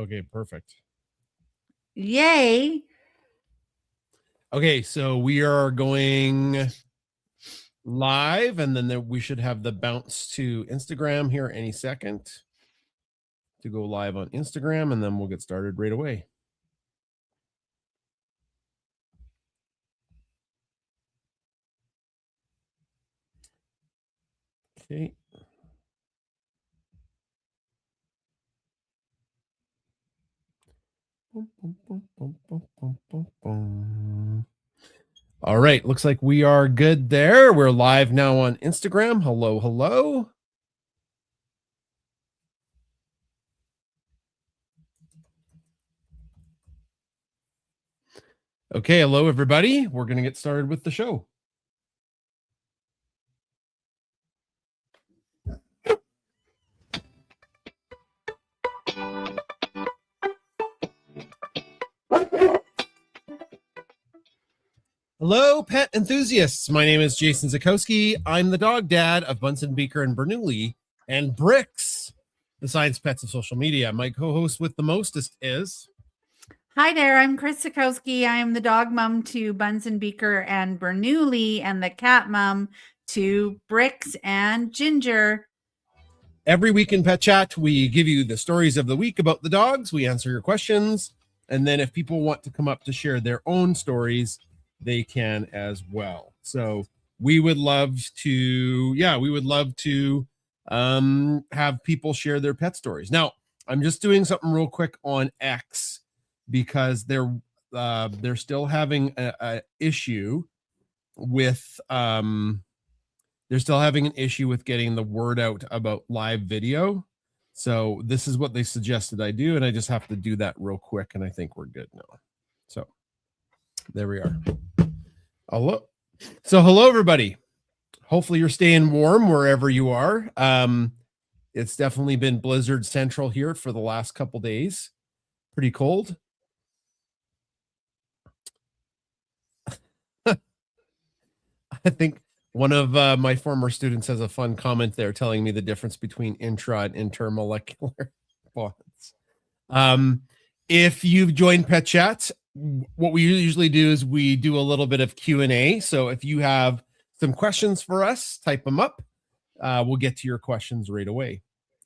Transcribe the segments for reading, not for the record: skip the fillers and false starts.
Okay, perfect. Yay. Okay, so we are going live, and then we should have the bounce to Instagram here any second to go live on Instagram, and then we'll get started right away. Okay. All right, looks like we are good there. We're live now on Instagram. Hello, hello. Okay, hello everybody. We're going to get started with the show. Hello, pet enthusiasts. My name is Jason Zakowski. I'm the dog dad of Bunsen, Beaker, and Bernoulli, and Bricks, the science pets of social media. My co-host with the mostest is... Hi there, I'm Chris Sikowski. I am the dog mom to Bunsen, Beaker, and Bernoulli, and the cat mom to Bricks and Ginger. Every week in Pet Chat, we give you the stories of the week about the dogs. We answer your questions. And then if people want to come up to share their own stories, they can as well. So we would love to, have people share their pet stories. Now, I'm just doing something real quick on X because they're still having a issue with they're still having an issue with getting the word out about live video. So this is what they suggested I do, and I just have to do that real quick, and I think we're good now. So there we are. Hello. So hello, everybody. Hopefully you're staying warm wherever you are. It's definitely been blizzard central here for the last couple days. Pretty cold. I think one of my former students has a fun comment there telling me the difference between intra and intermolecular bonds. If you've joined Pet Chat, what we usually do is we do a little bit of Q&A. So if you have some questions for us, type them up. We'll get to your questions right away.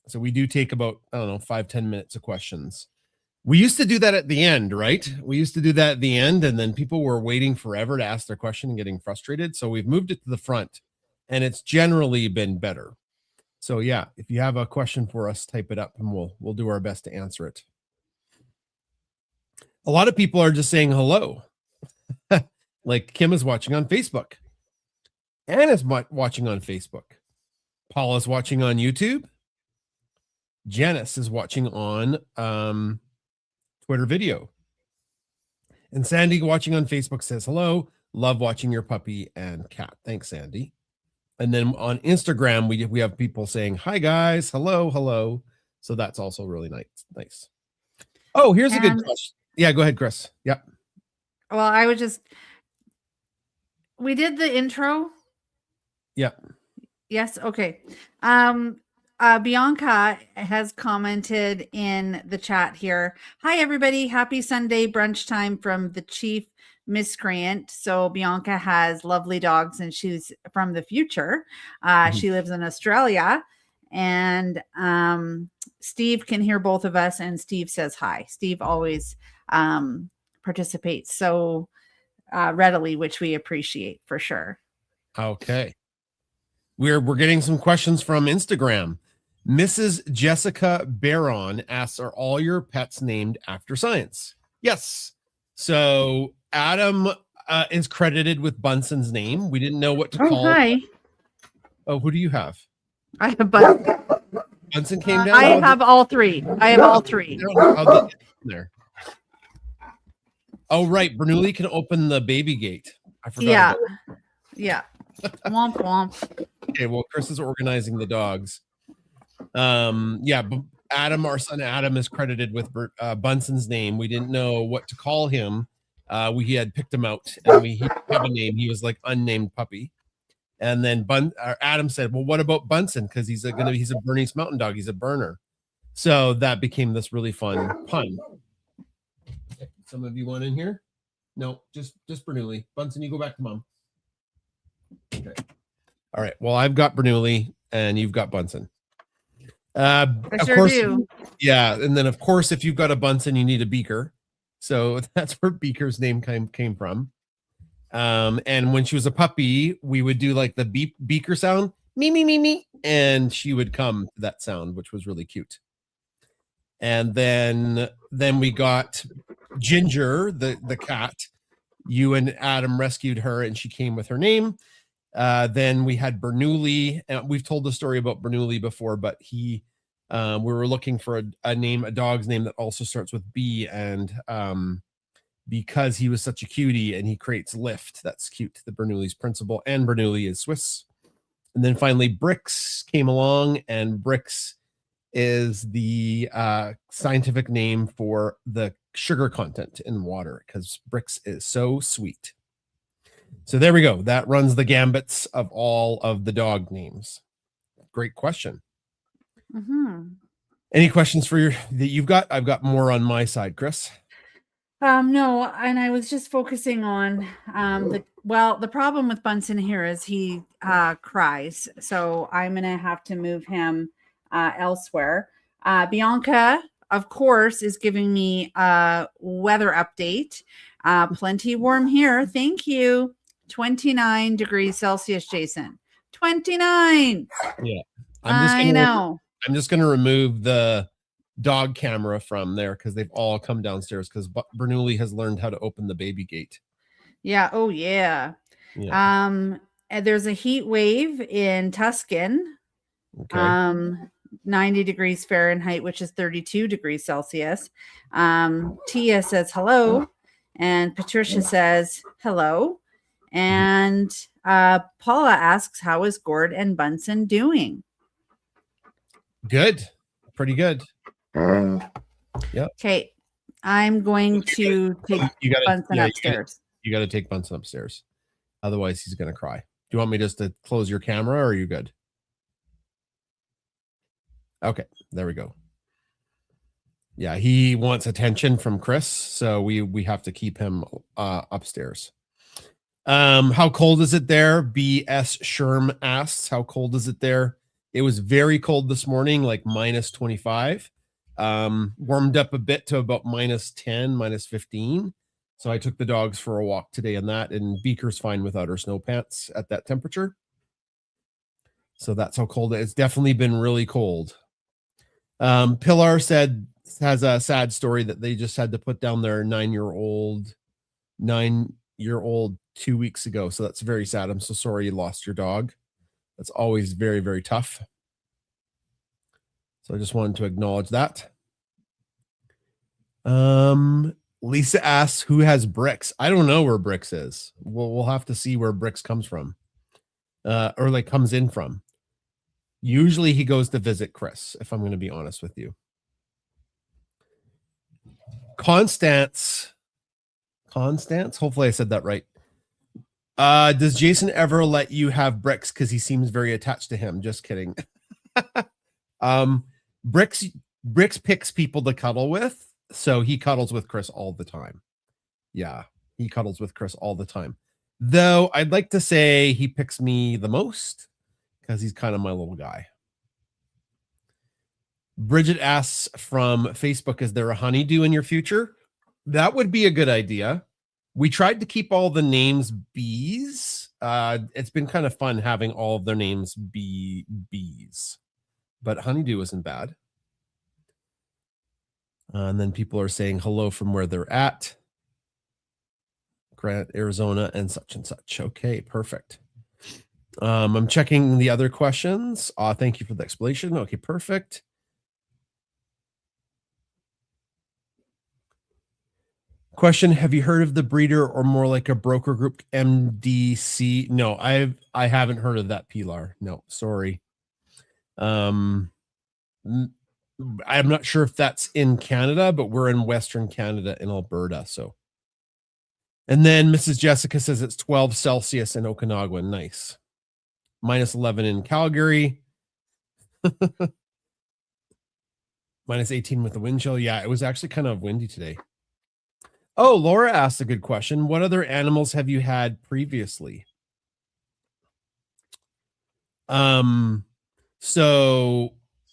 So we do take about, 5-10 minutes of questions. We used to do that at the end, right? We used to do that at the end, and then people were waiting forever to ask their question and getting frustrated. So we've moved it to the front, and it's generally been better. So yeah, if you have a question for us, type it up, and we'll do our best to answer it. A lot of people are just saying hello. Like Kim is watching on Facebook. Anna's watching on Facebook. Paula's watching on YouTube. Janice is watching on Twitter video. And Sandy watching on Facebook says, hello, love watching your puppy and cat. Thanks, Sandy. And then on Instagram, we have people saying, hi, guys. Hello, hello. So that's also really nice. Oh, here's a good question. Yeah, go ahead, Chris. Yep. Well, we did the intro. Yep. Yes. Okay. Bianca has commented in the chat here. Hi, everybody. Happy Sunday brunch time from the Chief Miscreant. So Bianca has lovely dogs and she's from the future. She lives in Australia. And Steve can hear both of us. And Steve says hi. Steve always participates so readily, which we appreciate for sure. Okay. We're getting some questions from Instagram. Mrs. Jessica Barron asks, are all your pets named after science? Yes. So Adam is credited with Bunsen's name. We didn't know what to call him. Oh, who do you have? I have Bunsen. Bunsen came down? I have all three. There. Oh, right. Bernoulli can open the baby gate. I forgot. Yeah. Womp womp. Okay, well, Chris is organizing the dogs. Adam, our son Adam, is credited with Bunsen's name. We didn't know what to call him. We had picked him out, and he have a name. He was like unnamed puppy. And then Adam said, "Well, what about Bunsen? Because he's a Bernese Mountain Dog. He's a burner." So that became this really fun pun. Some of you want in here? No, just Bernoulli. Bunsen, you go back to mom. Okay. All right. Well, I've got Bernoulli and you've got Bunsen. Of sure course, do. yeah. And then, of course, if you've got a Bunsen, you need a beaker. So that's where Beaker's name came from. And when she was a puppy, we would do like the beaker sound, me, and she would come to that sound, which was really cute. And then we got Ginger, the cat. You and Adam rescued her, and she came with her name. Then we had Bernoulli, and we've told the story about Bernoulli before, but we were looking for a dog's name that also starts with B, and because he was such a cutie and he creates lift, that's cute. The Bernoulli's principal, and Bernoulli is Swiss. And then finally Brix came along, and Brix is the scientific name for the sugar content in water, because Brix is so sweet. So there we go. That runs the gambits of all of the dog names. Great question. Any questions that you've got? I've got more on my side, Chris. No, and I was just focusing on the problem with Bunsen here is he cries, so I'm gonna have to move him elsewhere. Bianca, of course, is giving me a weather update. Plenty warm here. Thank you. 29 degrees Celsius, Jason. 29. Yeah. I'm just gonna remove the dog camera from there because they've all come downstairs because Bernoulli has learned how to open the baby gate. Yeah. Oh yeah. And there's a heat wave in Tuscan. Okay. 90 degrees Fahrenheit, which is 32 degrees Celsius. Tia says hello, and Patricia says hello, and Paula asks, how is Gord and Bunsen doing? Good. Pretty good. Yeah. Okay. I'm going to take Bunsen upstairs. You got to take Bunsen upstairs. Otherwise, he's going to cry. Do you want me just to close your camera, or are you good? Okay. There we go. Yeah, he wants attention from Chris, so we have to keep him upstairs. How cold is it there? BS Sherm asks, how cold is it there? It was very cold this morning, like minus 25. Warmed up a bit to about minus 10, minus 15. So I took the dogs for a walk today in that, and Beaker's fine without her snow pants at that temperature. So that's how cold it is. It's definitely been really cold. Pilar has a sad story that they just had to put down their 9-year-old 2 weeks ago. So that's very sad. I'm so sorry you lost your dog. That's always very, very tough. So I just wanted to acknowledge that. Lisa asks, who has Brix? I don't know where Brix is. We'll have to see where Brix comes from, or like comes in from. Usually he goes to visit Chris, if I'm going to be honest with you. Constance, hopefully I said that right. Does Jason ever let you have Brix because he seems very attached to him? Just kidding. Brix picks people to cuddle with, so he cuddles with Chris all the time. Yeah, he cuddles with Chris all the time. Though I'd like to say he picks me the most because he's kind of my little guy. Bridget asks from Facebook, is there a honeydew in your future? That would be a good idea. We tried to keep all the names bees. It's been kind of fun having all of their names be bees, but honeydew isn't bad. And then people are saying hello from where they're at. Grant, Arizona, and such and such. Okay, perfect. I'm checking the other questions. Thank you for the explanation. Okay, perfect. Question, have you heard of the breeder, or more like a broker group, MDC? No, I haven't heard of that, Pilar. No, sorry. I'm not sure if that's in Canada, but we're in Western Canada in Alberta. So, and then Mrs. Jessica says it's 12 Celsius in Okanagan. Nice. Minus 11 in Calgary. Minus 18 with the wind chill. Yeah, it was actually kind of windy today. Oh, Laura asked a good question. What other animals have you had previously? So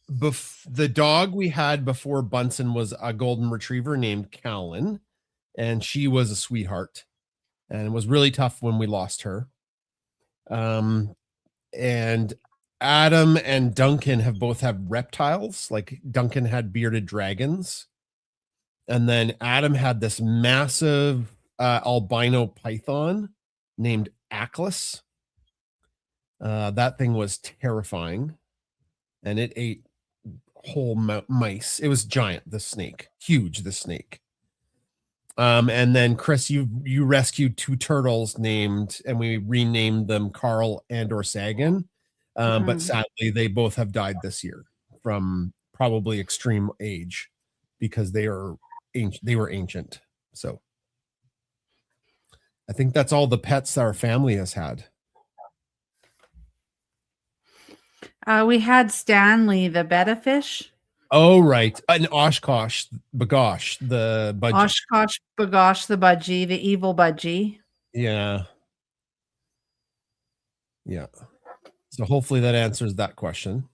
the dog we had before Bunsen was a golden retriever named Callan, and she was a sweetheart, and it was really tough when we lost her. And Adam and Duncan have both had reptiles. Like Duncan had bearded dragons, and then Adam had this massive albino python named Atlas. That thing was terrifying, and it ate whole mice. It was giant, the snake, huge, the snake. And then Chris, you rescued 2 turtles named, and we renamed them Carl and or Sagan. But sadly, they both have died this year from probably extreme age because they were ancient. So I think that's all the pets our family has had. We had Stanley the betta fish. Oh, right. An Oshkosh Bagosh, the budgie. Oshkosh Bagosh the budgie, the evil budgie. Yeah. Yeah. So hopefully that answers that question.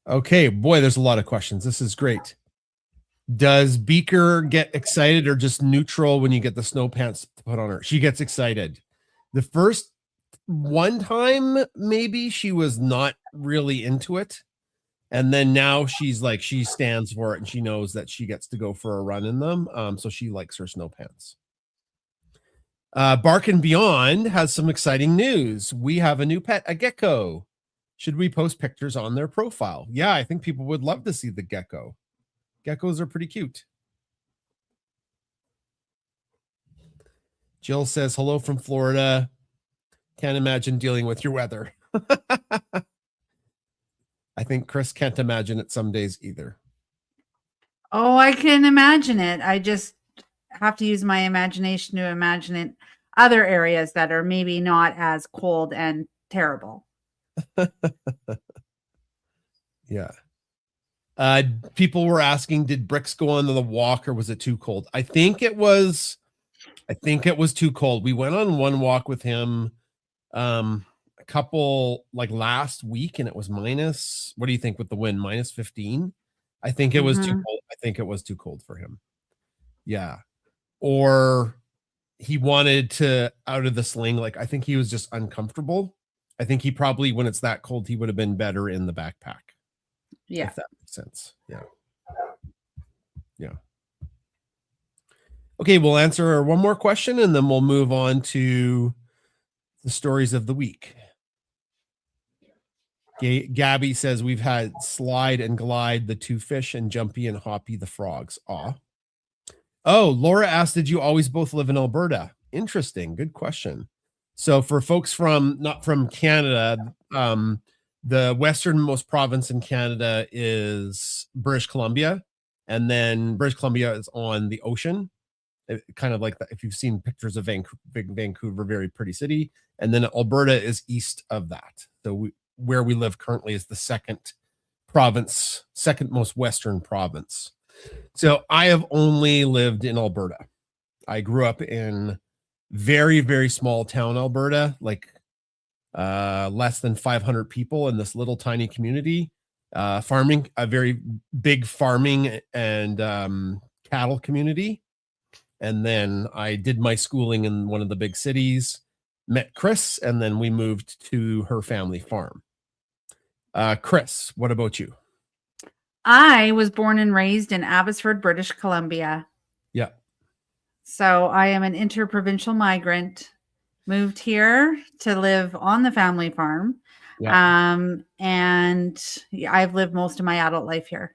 Okay, boy, there's a lot of questions. This is great. Does Beaker get excited or just neutral when you get the snow pants put on her? She gets excited. The first one time, maybe she was not really into it. And then now she's like, she stands for it and she knows that she gets to go for a run in them. So she likes her snow pants. Bark and Beyond has some exciting news. We have a new pet, a gecko. Should we post pictures on their profile? Yeah, I think people would love to see the gecko. Geckos are pretty cute. Jill says, hello from Florida. Can't imagine dealing with your weather. I think Chris can't imagine it some days either. Oh, I can imagine it. I just have to use my imagination to imagine it other areas that are maybe not as cold and terrible. Yeah. People were asking, did Bricks go on the walk or was it too cold? I think it was too cold. We went on one walk with him a couple like last week and it was minus, what do you think with the wind? Minus 15. I think it was too cold. I think it was too cold for him. Yeah. Or he wanted to out of the sling. Like I think he was just uncomfortable. I think he probably, when it's that cold, he would have been better in the backpack. Yeah. If that makes sense. Yeah. Yeah. Okay, we'll answer one more question and then we'll move on to the stories of the week. Gabby says we've had Slide and Glide, the 2 fish, and Jumpy and Hoppy, the frogs. Aw. Oh, Laura asked, did you always both live in Alberta? Interesting. Good question. So for folks not from Canada, the westernmost province in Canada is British Columbia, and then British Columbia is on the ocean, kind of like that. If you've seen pictures of Vancouver, very pretty city, and then Alberta is east of that. So where we live currently is the second most western province. So I have only lived in Alberta. I grew up in very, very small town Alberta, like less than 500 people in this little tiny community, farming, a very big farming and cattle community. And then I did my schooling in one of the big cities, met Chris, and then we moved to her family farm. Chris, what about you? I was born and raised in Abbotsford, British Columbia. Yeah. So I am an interprovincial migrant, moved here to live on the family farm. Yeah. And I've lived most of my adult life here.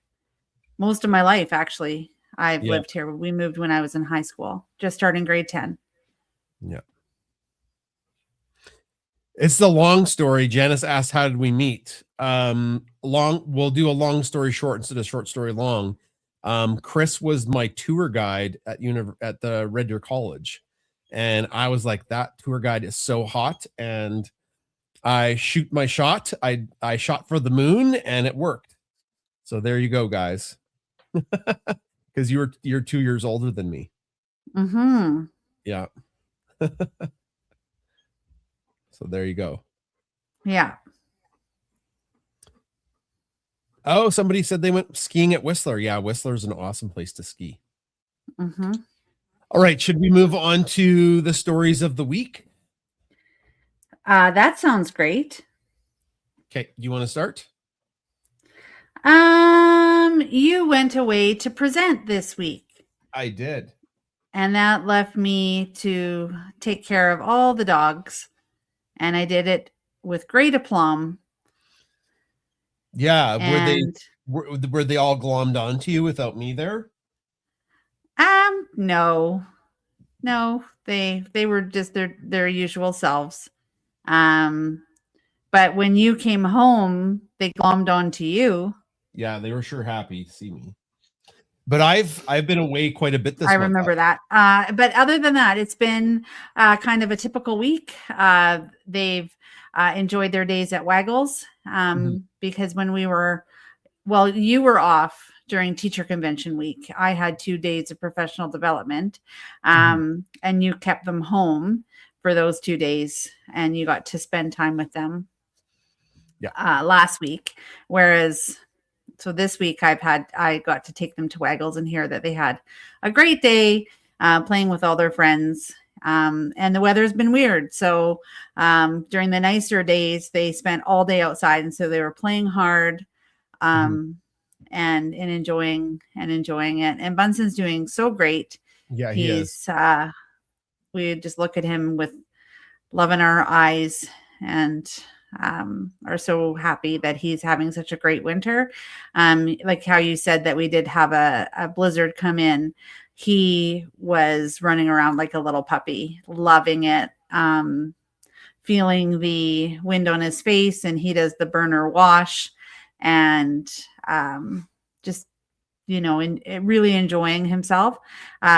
Most of my life, actually, I've lived here. We moved when I was in high school, just starting grade 10. Yeah. It's the long story. Janice asked, how did we meet? We'll do a long story short instead of short story long. Chris was my tour guide at the Red Deer College. And I was like, that tour guide is so hot. And I shoot my shot. I shot for the moon and it worked. So there you go, guys. Because you're 2 years older than me. Mm-hmm. Yeah. So there you go. Yeah. Oh, somebody said they went skiing at Whistler. Yeah, Whistler's an awesome place to ski. Mm-hmm. All right, should we move on to the stories of the week? That sounds great. Okay, do you want to start? You went away to present this week, I did. and that left me to take care of all the dogs, and I did it with great aplomb. Yeah, And were they all glommed onto you without me there? no, they were just their usual selves. But when you came home, they glommed onto you. Yeah, they were sure happy to see me. But I've been away quite a bit this month. I remember that. But other than that, it's been kind of a typical week. They've enjoyed their days at Waggles because when you were off during teacher convention week. I had 2 days of professional development, and you kept them home for those 2 days, and you got to spend time with them. Yeah. Last week, whereas. So this week I got to take them to Waggles and hear that they had a great day playing with all their friends. And the weather's been weird. So during the nicer days, they spent all day outside. And so they were playing hard and enjoying it. And Bunson's doing so great. Yeah, he's we just look at him with love in our eyes and are so happy that he's having such a great winter. Like how you said that we did have a blizzard come in. He was running around like a little puppy, loving it, feeling the wind on his face, and he does the burner wash and just, really enjoying himself,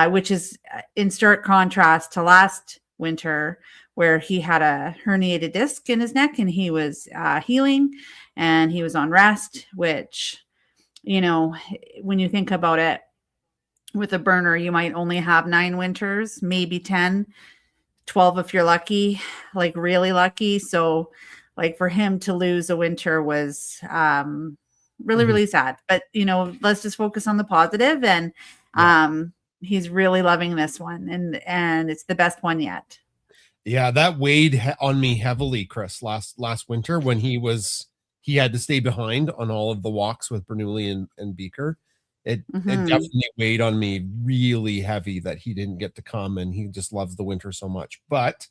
which is in stark contrast to last winter, where he had a herniated disc in his neck and he was healing and he was on rest, which, when you think about it, with a burner, you might only have 9 winters, maybe 10, 12 if you're lucky, like really lucky. So like for him to lose a winter was really, really sad. But, let's just focus on the positive, and he's really loving this one, and it's the best one yet. Yeah, that weighed on me heavily, Chris, last winter when he had to stay behind on all of the walks with Bernoulli and Beaker. It definitely weighed on me really heavy that he didn't get to come, and he just loves the winter so much. But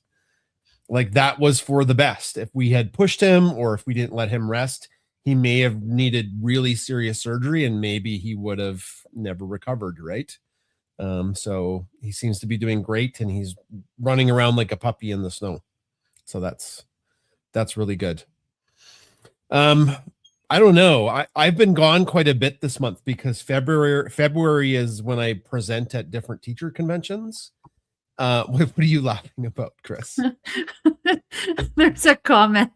like that was for the best. If we had pushed him or if we didn't let him rest, he may have needed really serious surgery and maybe he would have never recovered, right? So he seems to be doing great and he's running around like a puppy in the snow. So that's really good. I don't know. I've been gone quite a bit this month because February is when I present at different teacher conventions. What are you laughing about, Chris? There's a comment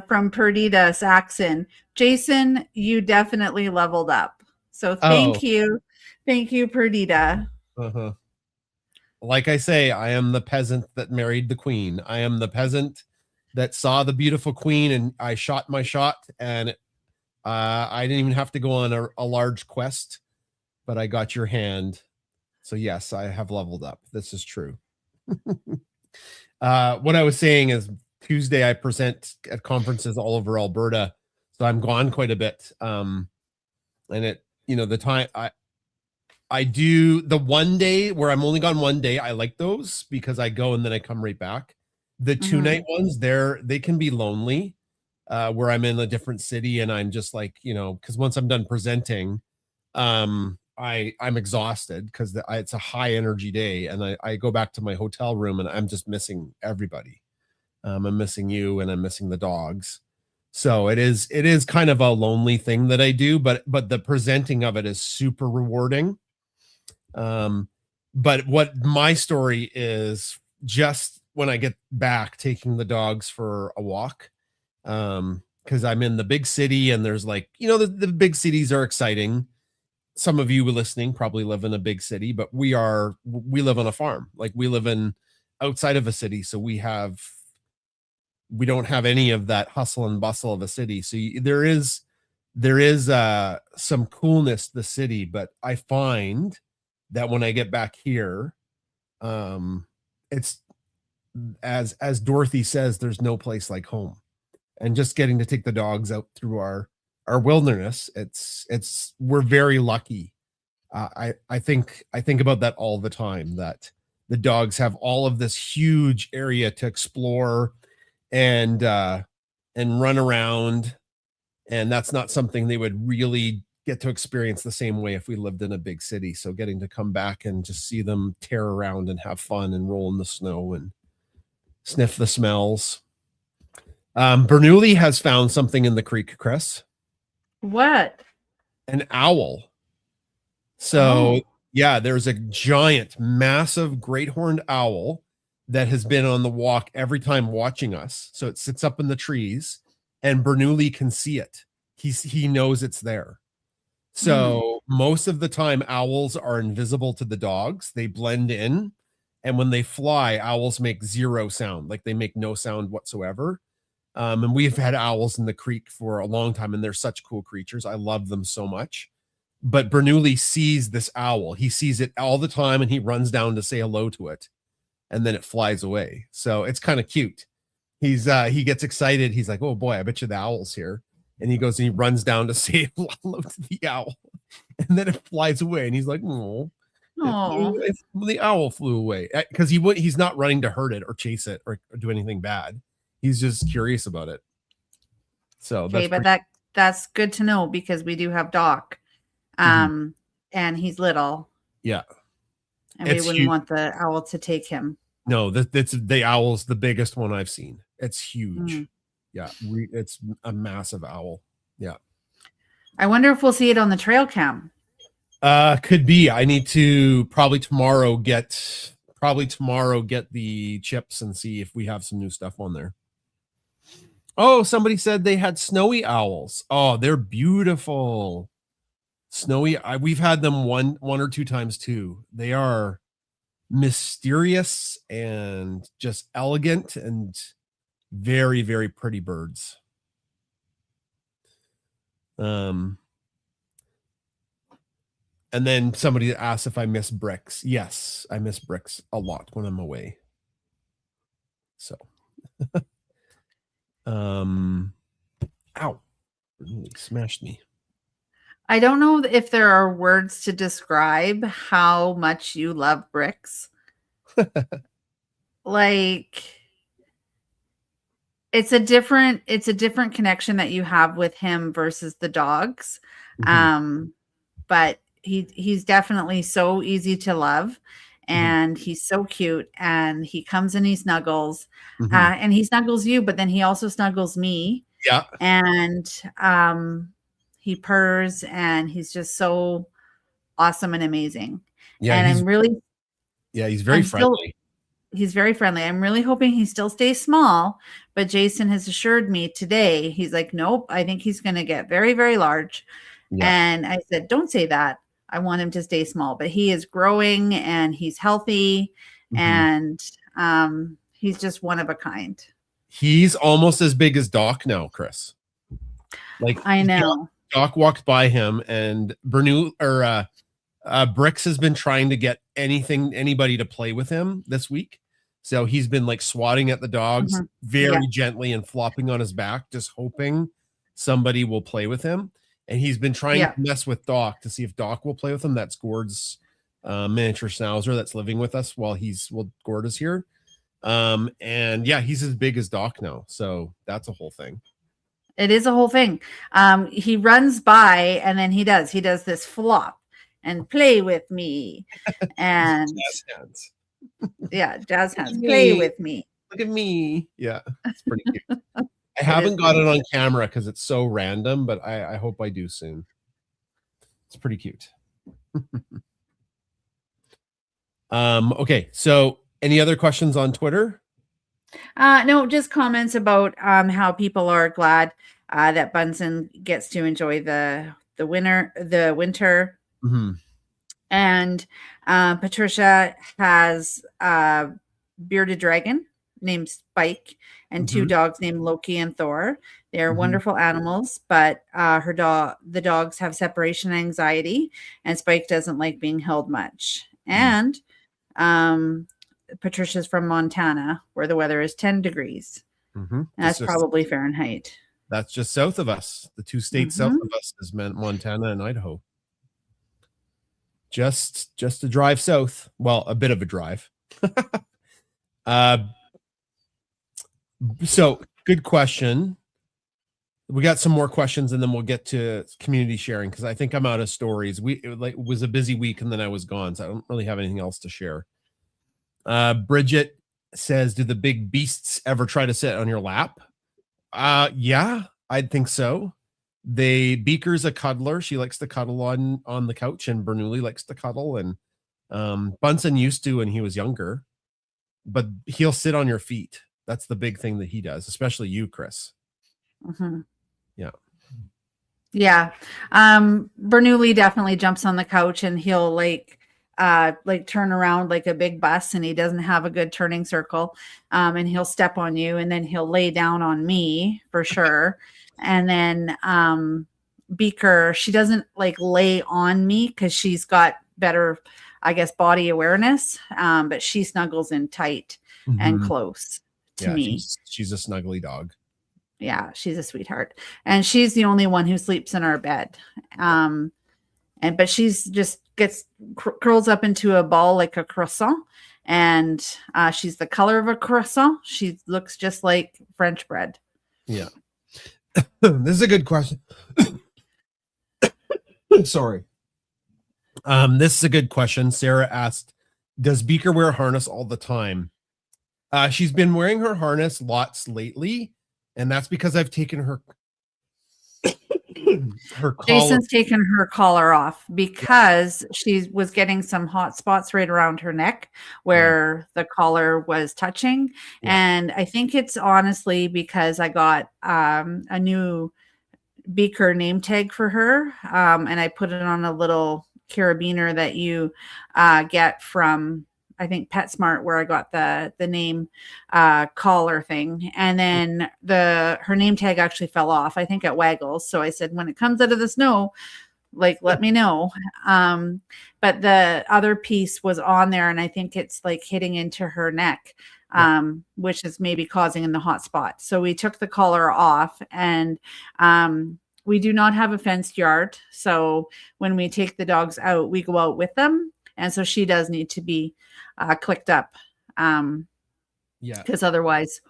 from Perdita Saxon. Jason, you definitely leveled up. So thank you. Thank you, Perdita. Like I say, I am the peasant that married the queen. I am the peasant that saw the beautiful queen and I shot my shot, and I didn't even have to go on a large quest, but I got your hand. So yes, I have leveled up. This is true. What I was saying is Tuesday I present at conferences all over Alberta. So I'm gone quite a bit. And it, the time I do the one day where I'm only gone one day. I like those because I go and then I come right back. The 2-night ones, they can be lonely, where I'm in a different city and I'm just like, because once I'm done presenting, I'm exhausted because it's a high energy day, and I go back to my hotel room and I'm just missing everybody. I'm missing you and I'm missing the dogs. So it is kind of a lonely thing that I do, but the presenting of it is super rewarding. But what my story is, just when I get back, taking the dogs for a walk. Because I'm in the big city and there's like, the big cities are exciting. Some of you listening probably live in a big city, but we live on a farm. Like we live in outside of a city. So we don't have any of that hustle and bustle of a city. So there is some coolness to the city, but I find that when I get back here, it's as Dorothy says, there's no place like home. And just getting to take the dogs out through our wilderness, we're very lucky. I think about that all the time, that the dogs have all of this huge area to explore and run around, and that's not something they would really get to experience the same way if we lived in a big city. So getting to come back and just see them tear around and have fun and roll in the snow and sniff the smells. Bernoulli has found something in the creek, Chris. What? An owl. So yeah, there's a giant, massive great horned owl that has been on the walk every time watching us. So it sits up in the trees and Bernoulli can see it. He knows it's there. So most of the time owls are invisible to the dogs. They blend in. And when they fly, owls make zero sound. Like they make no sound whatsoever. And we've had owls in the creek for a long time, and they're such cool creatures. I love them so much. But Bernoulli sees this owl. He sees it all the time, and he runs down to say hello to it, and then it flies away. So it's kind of cute. He gets excited. He's like, "Oh boy, I bet you the owl's here." And he goes and he runs down to say hello to the owl, and then it flies away. And he's like, "Oh, the owl flew away," because he's not running to hurt it or chase it or do anything bad. He's just curious about it. So okay, but that's good to know, because we do have Doc, and he's little. Yeah, and we wouldn't want the owl to take him. No, that's the owl's the biggest one I've seen. It's huge. Yeah, it's a massive owl. Yeah. I wonder if we'll see it on the trail cam. Could be. I need to probably tomorrow get the chips and see if we have some new stuff on there. Oh, somebody said they had snowy owls. Oh, they're beautiful. Snowy. We've had them one or two times too. They are mysterious and just elegant and very, very pretty birds. And then somebody asked if I miss bricks. Yes, I miss bricks a lot when I'm away. So ow, really smashed me. I don't know if there are words to describe how much you love bricks. Like, it's a different connection that you have with him versus the dogs. But he's definitely so easy to love, and he's so cute, and he comes and he snuggles, and he snuggles you, but then he also snuggles me. Yeah. And he purrs, and he's just so awesome and amazing. Yeah. And he's very friendly. He's very friendly. I'm really hoping he still stays small, but Jason has assured me today, he's like, nope, I think he's going to get very, very large. Yeah. And I said, don't say that. I want him to stay small, but he is growing and he's healthy, and he's just one of a kind. He's almost as big as Doc now, Chris. Like, I know. Doc walked by him, and Bricks has been trying to get anybody to play with him this week. So he's been like swatting at the dogs very gently and flopping on his back, just hoping somebody will play with him. And he's been trying to mess with Doc to see if Doc will play with him. That's Gord's miniature schnauzer that's living with us while Gord is here. And yeah, he's as big as Doc now. So that's a whole thing. It is a whole thing. He runs by, and then he does this flop and play with me. And jazz hands. Yeah, jazz hands. Play with me. Look at me. Yeah, it's pretty cute. I haven't got it on camera because it's so random, but I hope I do soon. It's pretty cute. Okay, so any other questions on Twitter? No, just comments about how people are glad that Bunsen gets to enjoy the winter. Mhm. And Patricia has a bearded dragon named Spike and two Mhm. dogs named Loki and Thor. They're Mhm. wonderful animals, but the dogs have separation anxiety, and Spike doesn't like being held much. Mm. And um, Patricia's from Montana, where the weather is 10 degrees. Mhm. And that's probably Fahrenheit. That's just south of us. The two states south Mhm. of us is Montana and Idaho. Just a drive south. Well, a bit of a drive. uh, so good question. We got some more questions and then we'll get to community sharing because I think I'm out of stories. It was a busy week and then I was gone, so I don't really have anything else to share. Bridget says, "Do the big beasts ever try to sit on your lap?" Yeah, I'd think so. Beaker's a cuddler. She likes to cuddle on the couch, and Bernoulli likes to cuddle. And Bunsen used to when he was younger, but he'll sit on your feet. That's the big thing that he does, especially you, Chris. Mhm. Yeah. Yeah. Bernoulli definitely jumps on the couch and he'll like turn around like a big bus, and he doesn't have a good turning circle. And he'll step on you, and then he'll lay down on me for sure. And then Beaker, she doesn't like lay on me because she's got better, I guess, body awareness. But she snuggles in tight and Mhm. close to Yeah, me. she's a snuggly dog. Yeah, she's a sweetheart. And she's the only one who sleeps in our bed. Um, but she's just gets curls up into a ball like a croissant. And she's the color of a croissant. She looks just like French bread. Yeah. This is a good question. Sorry. This is a good question. Sarah asked, "Does Beaker wear a harness all the time?" She's been wearing her harness lots lately, and that's because I've taken her her collar. Jason's taken her collar off because she was getting some hot spots right around her neck Yeah, where the collar was touching. yeah, And I think it's honestly because I got a new Beaker name tag for her, and I put it on a little carabiner that you get from, I think, PetSmart, where I got the name collar thing. And then her name tag actually fell off, I think, at Waggles. So I said, when it comes out of the snow, like, let me know. um but the other piece was on there, and I think it's like hitting into her neck, yeah, which is maybe causing in the hot spot. So we took the collar off, and we do not have a fenced yard, so when we take the dogs out, we go out with them, and so she does need to be clicked up, yeah. because otherwise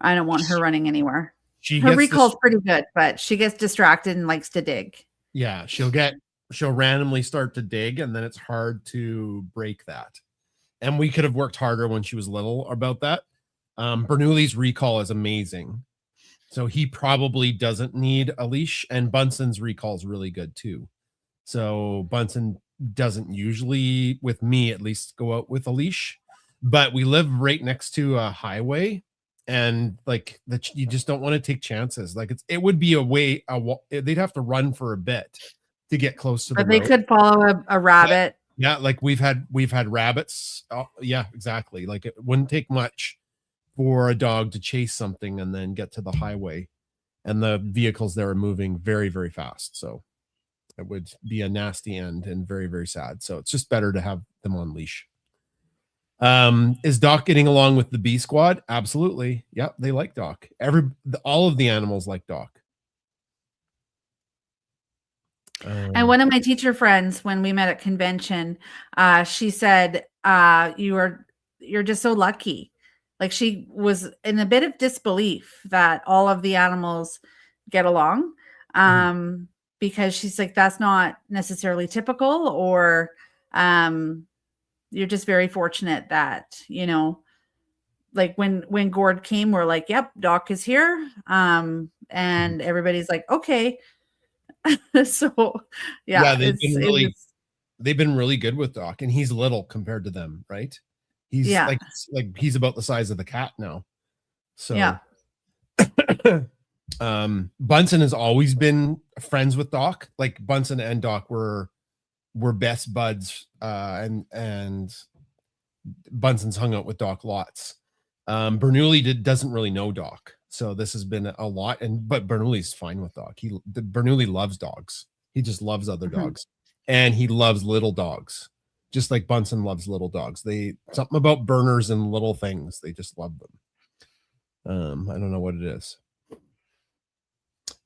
I don't want her running anywhere. She Her gets this. recall's pretty good, but she gets distracted and likes to dig. Yeah, she'll randomly start to dig, and then it's hard to break that. And we could have worked harder when she was little about that. Bernoulli's recall is amazing, so he probably doesn't need a leash, and Bunsen's recall is really good too. So Bunsen doesn't usually, with me at least, go out with a leash, but we live right next to a highway, and like you just don't want to take chances. Like it would be they'd have to run for a bit to get close to the But they road. could follow a rabbit. Yeah, like we've had rabbits. Oh, yeah, exactly. Like it wouldn't take much for a dog to chase something and then get to the highway, and the vehicles there are moving very, very fast. So it would be a nasty end and very, very sad. So it's just better to have them on leash. Is Doc getting along with the B squad? Absolutely. Yep, they like Doc. All of the animals like Doc. And one of my teacher friends, when we met at convention, she said, you're just so lucky. Like, she was in a bit of disbelief that all of the animals get along. Mhm. Because she's like, that's not necessarily typical, or you're just very fortunate that, like when Gord came, we're like, yep, Doc is here. And everybody's like, okay. So Yeah, yeah, they've been really good with Doc, and he's little compared to them, right? He's yeah. like he's about the size of the cat now. So Yeah. Bunsen has always been friends with Doc. Like Bunsen and Doc were best buds, and Bunsen's hung out with Doc lots. Bernoulli doesn't really know Doc, so this has been a lot. But Bernoulli's fine with Doc. Bernoulli loves dogs. He just loves other dogs, and he loves little dogs, just like Bunsen loves little dogs. They something about burners and little things. They just love them. I don't know what it is.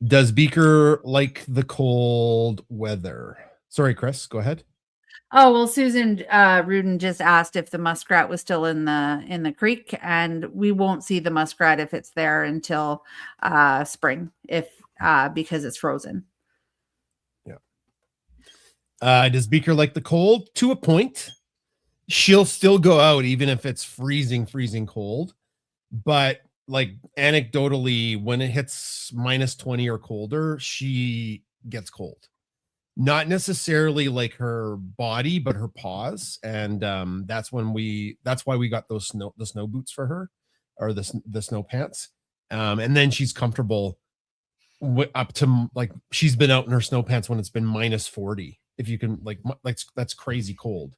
Does Beaker like the cold weather? Sorry, Chris, go ahead. Oh, well, Susan Rudin just asked if the muskrat was still in the creek, and we won't see the muskrat if it's there until spring, because it's frozen. Yeah. Does Beaker like the cold? To a point. She'll still go out even if it's freezing cold. But like anecdotally, when it hits -20 or colder, she gets cold. Not necessarily like her body, but her paws. And that's why we got the snow boots for her, or the snow pants. And then she's comfortable up to, like, she's been out in her snow pants when it's been -40. If you can, like that's crazy cold.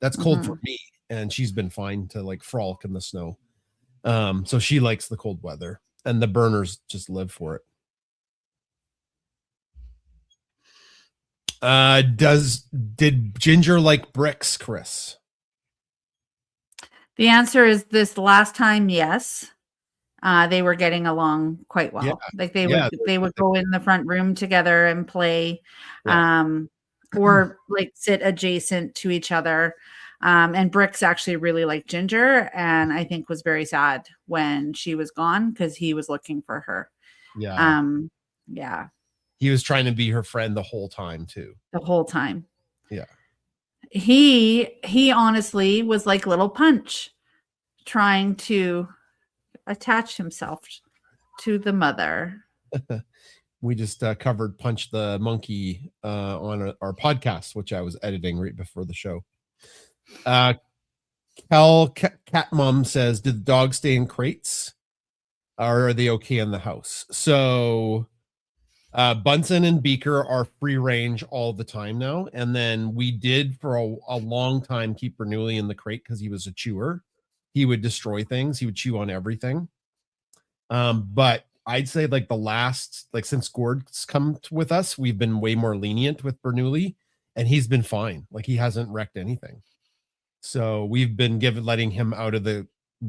That's cold for me, and she's been fine to like frolic in the snow. So she likes the cold weather, and the burners just live for it. Did Ginger like Brix, Chris? The answer is this last time, yes. They were getting along quite well. Yeah. Like they would go in the front room together and play, Yeah. or like sit adjacent to each other. And Brix actually really liked Ginger, and I think was very sad when she was gone because he was looking for her. Yeah. Yeah. He was trying to be her friend the whole time too. The whole time. Yeah. He honestly was like little Punch, trying to attach himself to the mother. We just covered Punch the Monkey on our podcast, which I was editing right before the show. Cat Mom says, did the dogs stay in crates, or are they okay in the house? So Bunsen and Beaker are free range all the time now. And then we did for a long time keep Bernoulli in the crate because he was a chewer. He would destroy things. He would chew on everything. But I'd say like since Gord's come with us, we've been way more lenient with Bernoulli, and he's been fine. Like he hasn't wrecked anything. So we've been letting him out of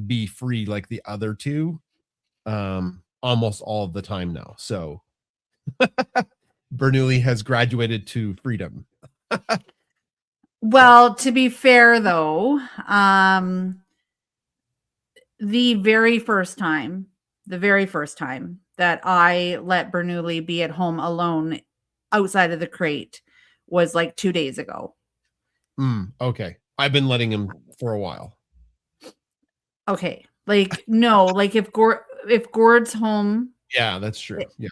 be free like the other two almost all of the time now. So Bernoulli has graduated to freedom. Well, to be fair though, the very first time that I let Bernoulli be at home alone outside of the crate was like 2 days ago. Okay. I've been letting him for a while. Okay. Like, no, like if Gord's home. Yeah, that's true. Yeah.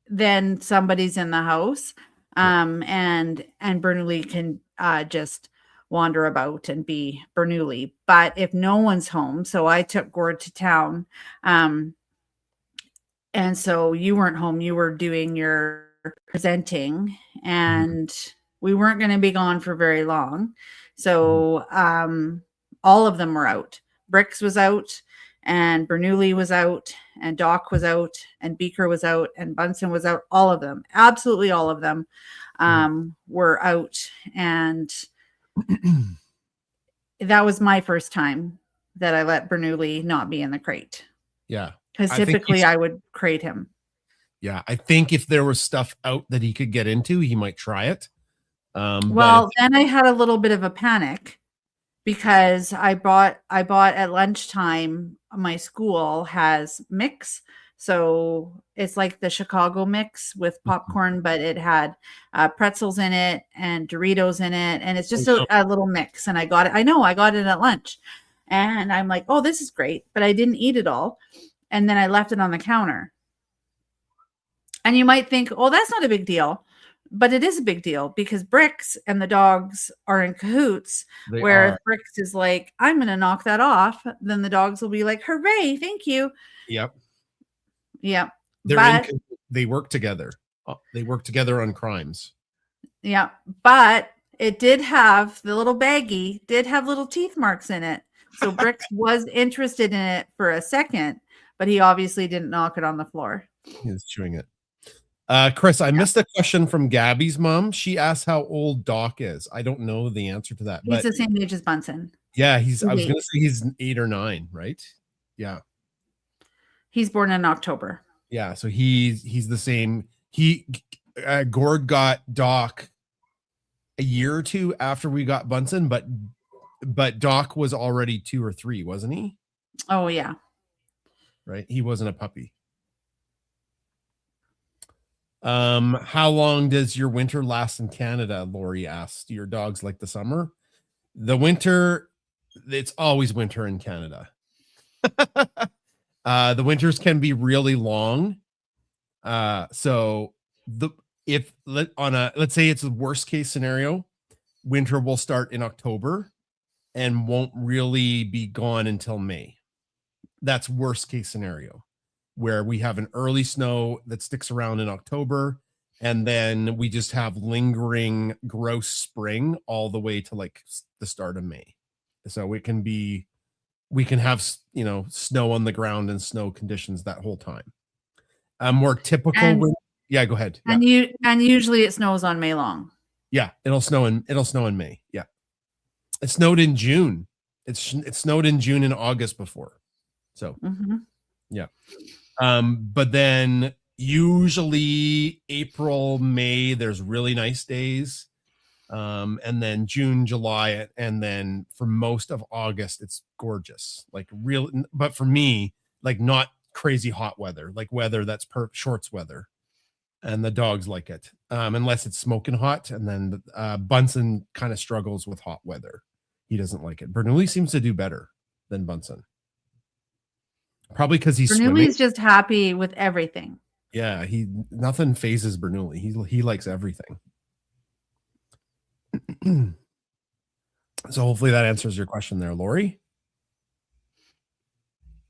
Then somebody's in the house. And Bernoulli can just wander about and be Bernoulli. But if no one's home, so I took Gord to town. And so you weren't home, you were doing your presenting, and we weren't going to be gone for very long. So all of them were out. Brix was out, and Bernoulli was out, and Doc was out, and Beaker was out, and Bunsen was out. All of them, absolutely all of them, were out. And that was my first time that I let Bernoulli not be in the crate. Yeah. Because typically I would crate him. Yeah. I think if there was stuff out that he could get into, he might try it. Well, then I had a little bit of a panic because I bought at lunchtime. My school has mix. So it's like the Chicago mix with popcorn, but it had pretzels in it and Doritos in it. And it's just a little mix. And I got it. I know I got it at lunch, and I'm like, oh, this is great. But I didn't eat it all. And then I left it on the counter. And you might think, oh, that's not a big deal. but it is a big deal because Bricks and the dogs are in cahoots. They Where are. if Bricks is like, I'm going to knock that off, then the dogs will be like, hooray, thank you. Yep. Yeah. They're But they work together. They work together on crimes. yeah, but it did have the little baggie did have little teeth marks in it. So Bricks was interested in it for a second, but he obviously didn't knock it on the floor. He's chewing it. Chris, I missed a question from Gabby's mom. She asked how old Doc is. I don't know the answer to that. He's But the same age as Bunsen. yeah, I was 8. gonna say he's 8 or 9, right? Yeah. He's born in October. Yeah, so he's the same. Gord got Doc a year or two after we got Bunsen, but Doc was already 2 or 3, wasn't he? Oh yeah. Right? He wasn't a puppy. How long does your winter last in Canada? Lori asked. Do your dogs like the summer? The winter, it's always winter in Canada. The winters can be really long. So let's say it's the worst case scenario, winter will start in October and won't really be gone until May. That's worst case scenario, where we have an early snow that sticks around in October, and then we just have lingering gross spring all the way to like the start of May. So we can have, snow on the ground and snow conditions that whole time. A more typical yeah, go ahead. Yeah. And usually it snows on May long. Yeah, it'll snow in May. Yeah. It snowed in June. It snowed in June and August before. So, yeah. But then usually April, May, there's really nice days. And then June, July, and then for most of August, it's gorgeous. Like but for me, like not crazy hot weather, like weather that's shorts weather. And the dogs like it, unless it's smoking hot. And then Bunsen kind of struggles with hot weather. He doesn't like it. Bernoulli seems to do better than Bunsen. Probably because he's swimming. Bernoulli's just happy with everything. Yeah, nothing phases Bernoulli. He likes everything. So hopefully that answers your question there, Lori.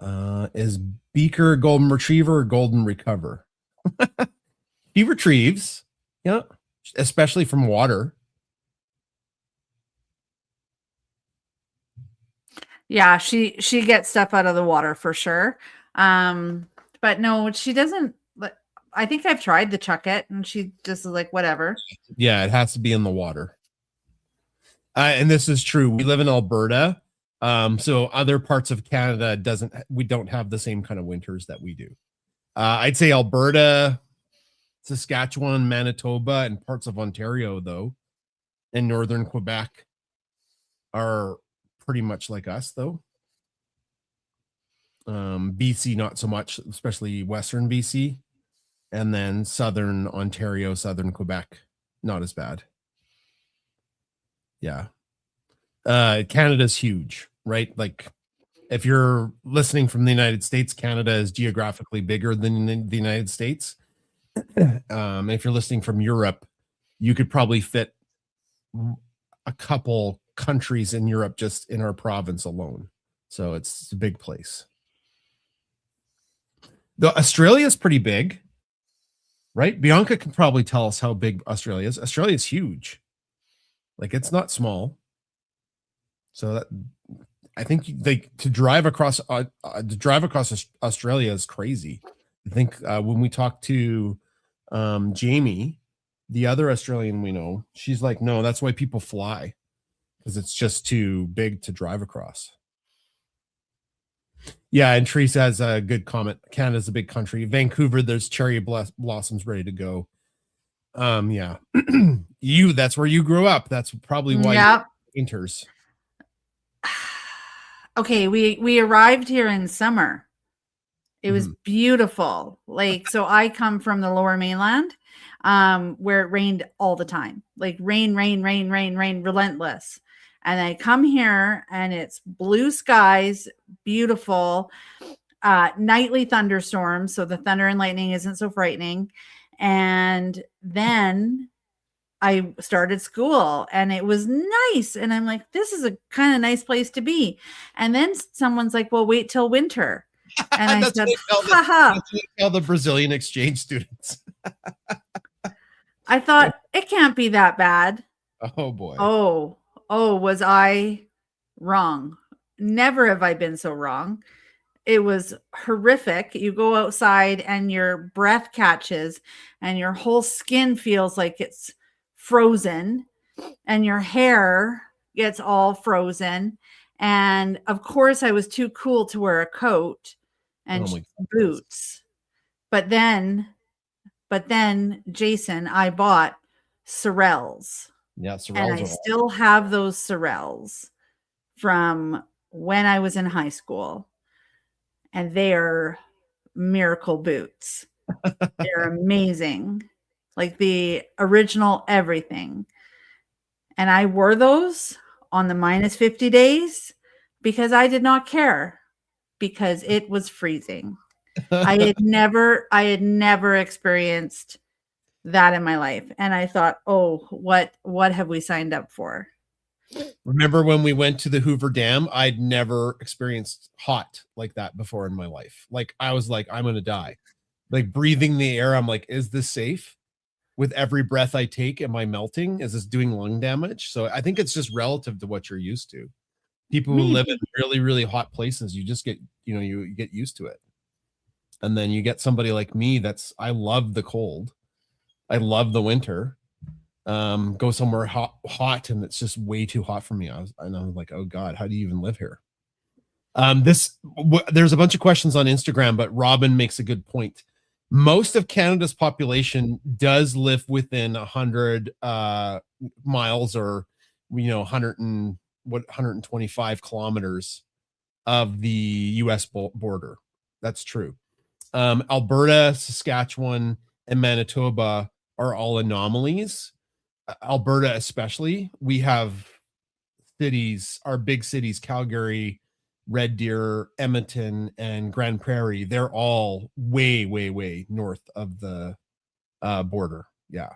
Is Beaker golden retriever or golden recover? He retrieves, yeah, especially from water. Yeah, she gets stuff out of the water for sure. But no, she doesn't. I think I've tried to chuck it, and she just is like, whatever. Yeah, it has to be in the water. And this is true. We live in Alberta, so other parts of Canada we don't have the same kind of winters that we do. I'd say Alberta, Saskatchewan, Manitoba, and parts of Ontario, though, and northern Quebec are pretty much like us, though. BC, not so much, especially Western BC. And then southern Ontario, southern Quebec, not as bad. Yeah. Canada's huge, right? Like, if you're listening from the United States, Canada is geographically bigger than the United States. If you're listening from Europe, you could probably fit a couple countries in Europe just in our province alone. So it's a big place. Australia is pretty big, right? Bianca can probably tell us how big Australia is. Australia is huge. Like, it's not small. So that, I think to drive across Australia is crazy. I think when we talked to Jamie, the other Australian we know, she's like, no, that's why people fly, because it's just too big to drive across. Yeah, and Teresa has a good comment. Canada's a big country. Vancouver, there's cherry blossoms ready to go. Yeah. That's where you grew up. That's probably why you winters. Okay, we arrived here in summer. It was beautiful. Like, so I come from the Lower Mainland, where it rained all the time. Like rain, relentless. And I come here and it's blue skies, beautiful, nightly thunderstorms. So the thunder and lightning isn't so frightening. And then I started school and it was nice. And I'm like, this is a kind of nice place to be. And then someone's like, well, wait till winter. And I said, haha. That's what they tell the Brazilian exchange students. I thought it can't be that bad. Oh boy. Oh, was I wrong? Never have I been so wrong. It was horrific. You go outside and your breath catches and your whole skin feels like it's frozen and your hair gets all frozen. And of course, I was too cool to wear a coat and boots. But then, Jason, I bought Sorels. Yeah, Sorels. And I still have those Sorels from when I was in high school. And they are miracle boots. They're amazing. Like the original everything. And I wore those on the minus 50 days because I did not care because it was freezing. I had never experienced that in my life. And I thought, oh, what have we signed up for? Remember when we went to the Hoover Dam? I'd never experienced hot like that before in my life. Like I was like, I'm going to die. Like breathing the air. I'm like, is this safe? With every breath I take, am I melting? Is this doing lung damage? So I think it's just relative to what you're used to. People who live in really, really hot places, you just get, you get used to it. And then you get somebody like me I love the cold. I love the winter. Go somewhere hot and it's just way too hot for me. I was like, oh God, how do you even live here? There's a bunch of questions on Instagram, but Robin makes a good point. Most of Canada's population does live within 100 miles or 125 kilometers of the US border. That's true. Alberta, Saskatchewan, and Manitoba are all anomalies. Alberta especially, we have cities, our big cities, Calgary, Red Deer, Edmonton, and Grand Prairie. They're all way, way, way north of the border. Yeah.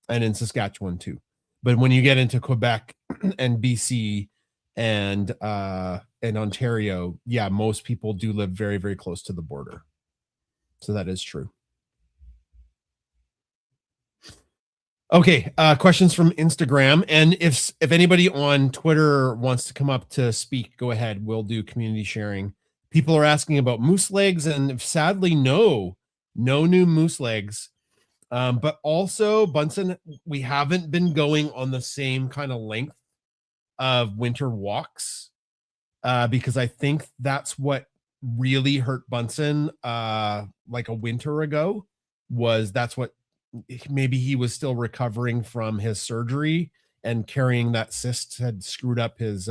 And in Saskatchewan too. But when you get into Quebec and BC and Ontario, yeah, most people do live very, very close to the border. So that is true. Okay, questions from Instagram. And if anybody on Twitter wants to come up to speak, go ahead. We'll do community sharing. People are asking about moose legs, and sadly, no new moose legs. But also, Bunsen, we haven't been going on the same kind of length of winter walks because I think that's what really hurt Bunsen like a winter ago. That's what maybe he was still recovering from his surgery and carrying that cyst had screwed up his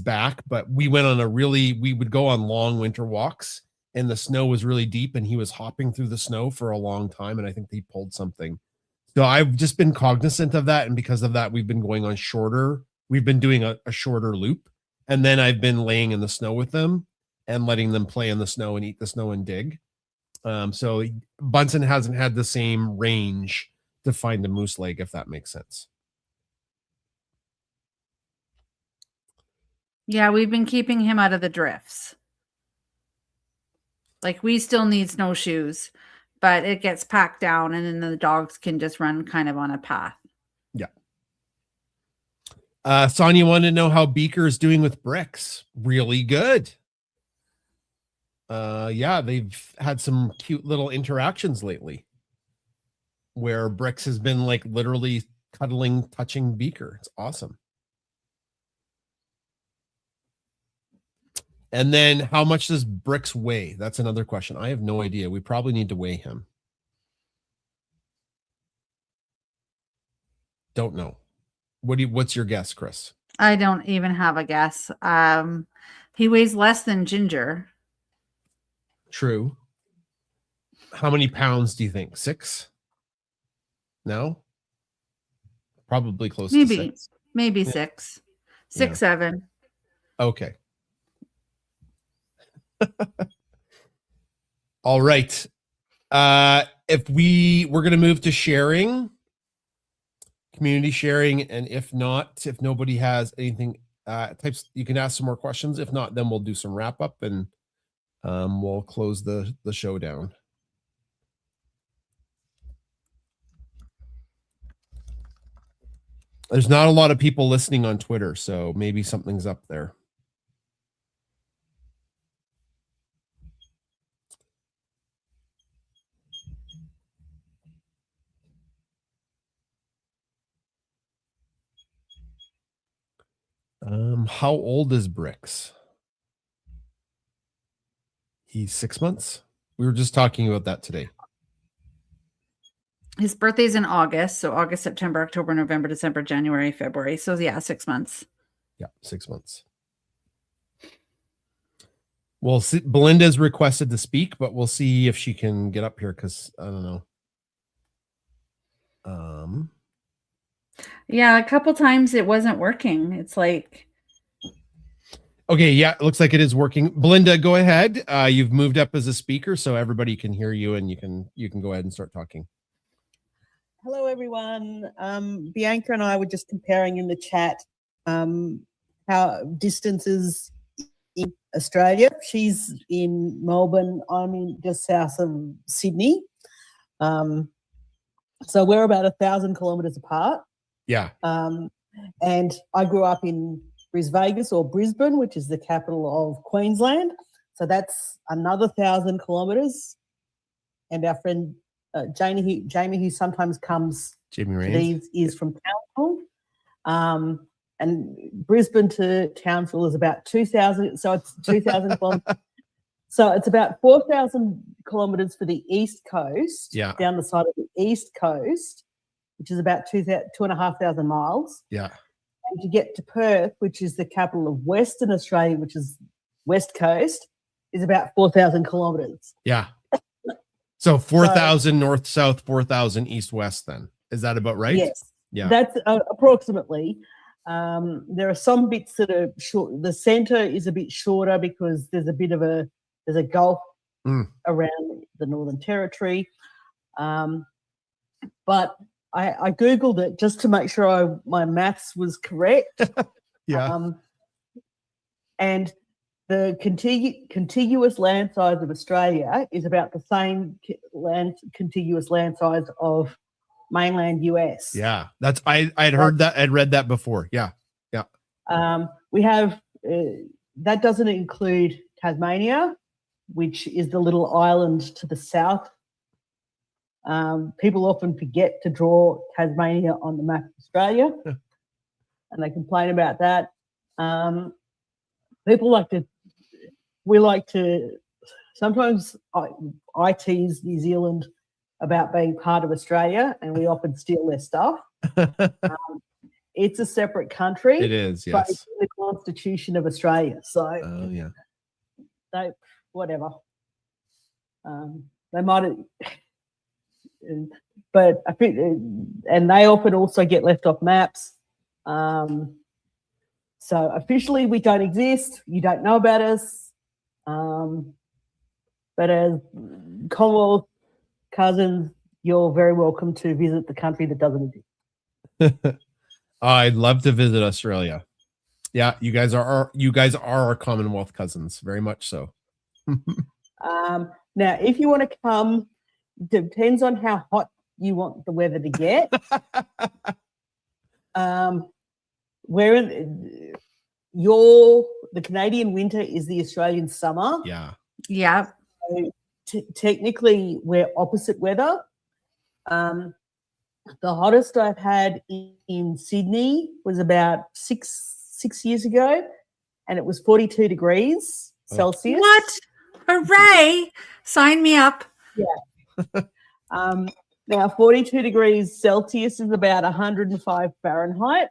back. But we would go on long winter walks and the snow was really deep and he was hopping through the snow for a long time. And I think he pulled something. So I've just been cognizant of that. And because of that, we've been doing a shorter loop. And then I've been laying in the snow with them and letting them play in the snow and eat the snow and dig. So Bunsen hasn't had the same range to find a moose leg, if that makes sense. Yeah, we've been keeping him out of the drifts. Like we still need snowshoes, but it gets packed down and then the dogs can just run kind of on a path. Yeah. Sonia wanted to know how Beaker is doing with Bricks. Really good. Yeah, they've had some cute little interactions lately where Bricks has been like literally touching Beaker. It's awesome. And then how much does Bricks weigh? That's another question. I have no idea. We probably need to weigh him. Don't know. What's your guess, Chris? I don't even have a guess. He weighs less than Ginger. True. How many pounds do you think? 6? No? Probably close to 6. Maybe 6. 6, 7. Okay. All right. If we're going to move to sharing, community sharing, and if not, if nobody has anything types, you can ask some more questions. If not, then we'll do some wrap up and we'll close the show down. There's not a lot of people listening on Twitter, so maybe something's up there. How old is Bricks? He's 6 months. We were just talking about that today. His birthday's in August, so August, September, October, November, December, January, February. So yeah, 6 months. Yeah, 6 months. Well, Belinda's requested to speak, but we'll see if she can get up here because I don't know. Yeah, a couple times it wasn't working. It's like, okay, yeah, it looks like it is working. Belinda, go ahead. You've moved up as a speaker, so everybody can hear you, and you can go ahead and start talking. Hello, everyone. Bianca and I were just comparing in the chat how distances in Australia. She's in Melbourne. I'm in just south of Sydney. So we're about 1,000 kilometres apart. Yeah. And I grew up in Brisvegas or Brisbane, which is the capital of Queensland. So that's another 1,000 kilometres. And our friend Jamie, who sometimes comes Jamie to Rains. these, is from Townsville. And Brisbane to Townsville is about 2,000. So it's 2,000 kilometres. So it's about 4,000 kilometres for the east coast, down the side of the east coast, which is about 2,500 miles. Yeah. And to get to Perth, which is the capital of Western Australia, which is west coast, is about 4,000 kilometres. Yeah. So 4,000 north, south, 4,000 east, west then. Is that about right? Yes. Yeah. That's approximately. There are some bits that are short. The centre is a bit shorter because there's a gulf around the Northern Territory. But I Googled it just to make sure my maths was correct. Yeah. And the contiguous land size of Australia is about the same contiguous land size of mainland US. Yeah. That's I'd heard that. I'd read that before. Yeah. Yeah. We have that doesn't include Tasmania, which is the little island to the south. People often forget to draw Tasmania on the map of Australia, and they complain about that. We like to sometimes I tease New Zealand about being part of Australia, and we often steal their stuff. It's a separate country. It is, yes. But it's in the Constitution of Australia. So, yeah. Whatever. They might have, but I think, and they often also get left off maps. So officially we don't exist. You don't know about us. But as Commonwealth cousins, you're very welcome to visit the country that doesn't exist. I'd love to visit Australia. Yeah, you guys are our Commonwealth cousins, very much so. Now, if you want to come, depends on how hot you want the weather to get. The Canadian winter is the Australian summer. Yeah. Yeah. So technically, we're opposite weather. The hottest I've had in Sydney was about six years ago, and it was 42 degrees Celsius. What? Hooray! Sign me up. Yeah. Now, 42 degrees Celsius is about 105 Fahrenheit.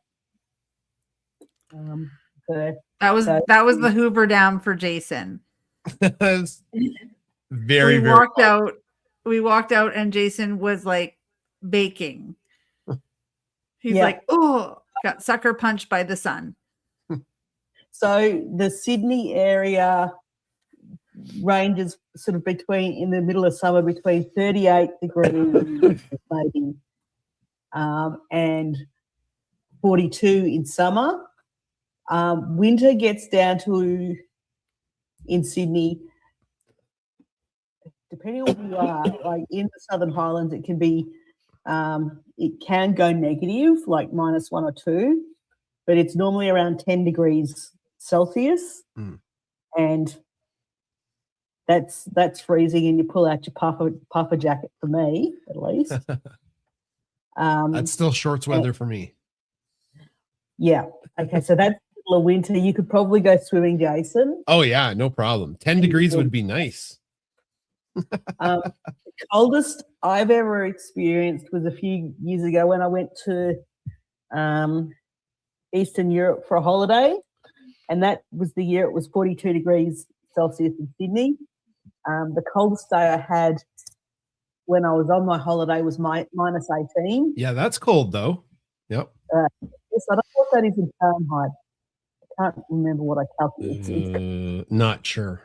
That was the Hoover Dam for Jason. We walked out and Jason was like baking. He's like, oh, got sucker punched by the sun. So the Sydney area ranges sort of in the middle of summer between 38 degrees maybe, and 42 in summer. Winter gets down to, in Sydney, depending on where you are, like in the Southern Highlands, it can be, it can go negative, like -1 or 2, but it's normally around 10 degrees Celsius. And that's freezing, and you pull out your puffer jacket, for me at least. That's still shorts weather for me. Yeah. Okay, so that's the winter. You could probably go swimming, Jason. Oh yeah, no problem. 10 degrees would be nice. The coldest I've ever experienced was a few years ago when I went to Eastern Europe for a holiday, and that was the year it was 42 degrees Celsius in Sydney. The coldest day I had when I was on my holiday was -18. Yeah, that's cold though. Yep. Yes, I don't know what that is in Fahrenheit. I can't remember what I calculated. Not sure.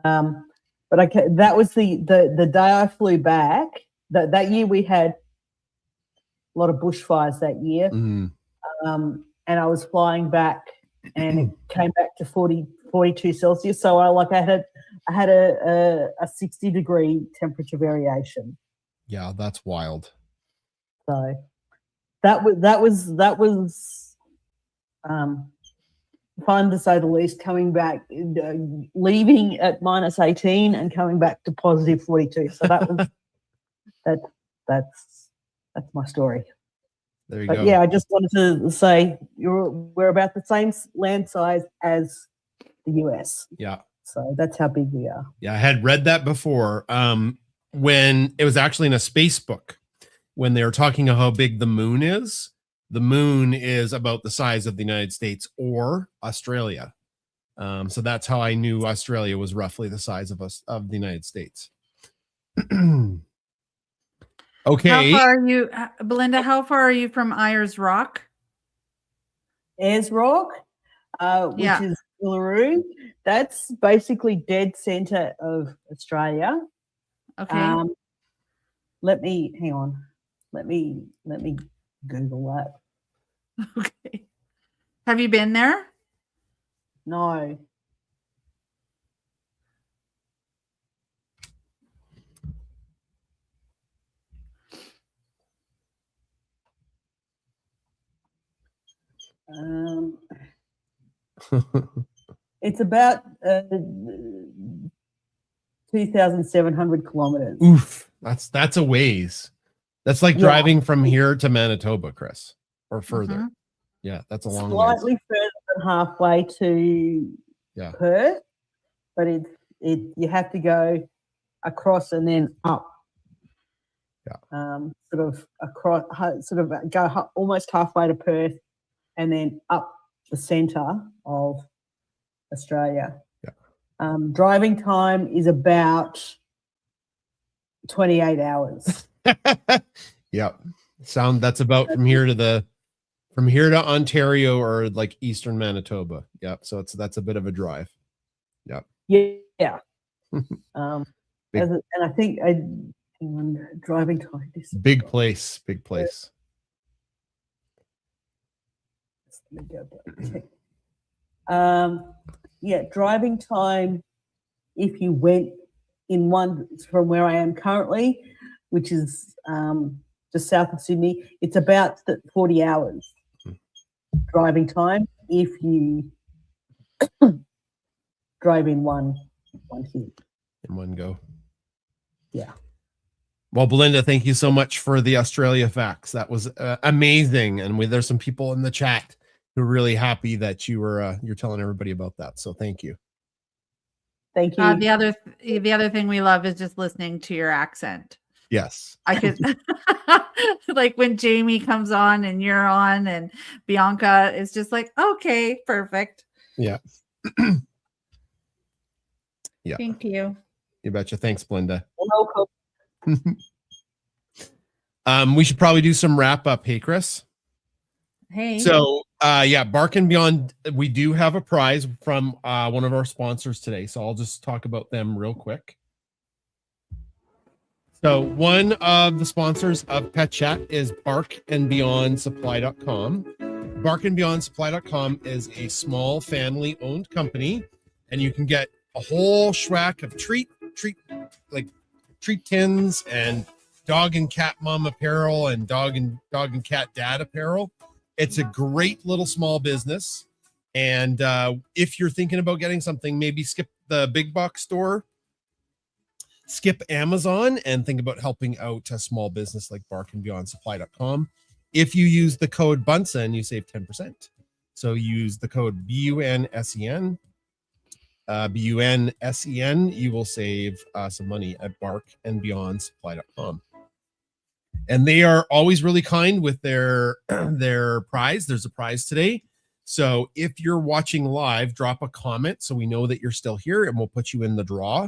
But that was the day I flew back. That year we had a lot of bushfires that year. And I was flying back, and it came back to 42 Celsius. So I had a 60-degree temperature variation. Yeah, that's wild. So that was fun, to say the least, coming back, leaving at -18 and coming back to positive 42. So that was that's my story. There you But go. yeah, I just wanted to say we're about the same land size as the US. Yeah. So that's how big we are. Yeah, I had read that before. When it was actually in a space book, when they were talking about how big the moon is. The moon is about the size of the United States or Australia. So that's how I knew Australia was roughly the size of the United States. Okay. How far are you, Belinda? How far are you from Ayers Rock? Ayers Rock, which is Uluru. That's basically dead center of Australia. Okay. Let me hang on. Let me Google that. Okay. Have you been there? No. It's about 2,700 kilometers. Oof, that's a ways. That's like Yeah. driving from here to Manitoba, Chris, or further. Mhm. Yeah, that's a long ways. Slightly further than halfway to Perth, but you have to go across and then up. Yeah. Sort of across, sort of go almost halfway to Perth, and then up the centre of Australia. Yeah. Driving time is about 28 hours. Yep. That's about from here to Ontario or like eastern Manitoba. Yep. So that's a bit of a drive. Yep. Yeah. And I think driving time is big place. Let me go back. Yeah, driving time, if you went in one from where I am currently, which is just south of Sydney, it's about 40 hours driving time if you drive in one hit. In one go. Yeah. Well, Belinda, thank you so much for the Australia facts. That was amazing. And there's some people in the chat who are really happy that you're telling everybody about that. So thank you. Thank you. The other thing we love is just listening to your accent. Yes. I could like when Jamie comes on and you're on and Bianca is just like, okay, perfect. Yeah. Yeah. Thank you. You betcha. Thanks, Belinda. Welcome. We should probably do some wrap up. Hey, Chris. Hey. So, Bark and Beyond, we do have a prize from one of our sponsors today. So I'll just talk about them real quick. So one of the sponsors of Pet Chat is barkandbeyondsupply.com. Barkandbeyondsupply.com is a small family-owned company, and you can get a whole schwack of treat tins and dog and cat mom apparel and dog and cat dad apparel. It's a great little small business. And if you're thinking about getting something, maybe skip the big box store, skip Amazon, and think about helping out a small business like barkandbeyondsupply.com. If you use the code Bunsen, you save 10%. So use the code BUNSEN. BUNSEN, you will save some money at barkandbeyondsupply.com. And they are always really kind with their prize. There's a prize today. So if you're watching live, drop a comment so we know that you're still here, and we'll put you in the draw.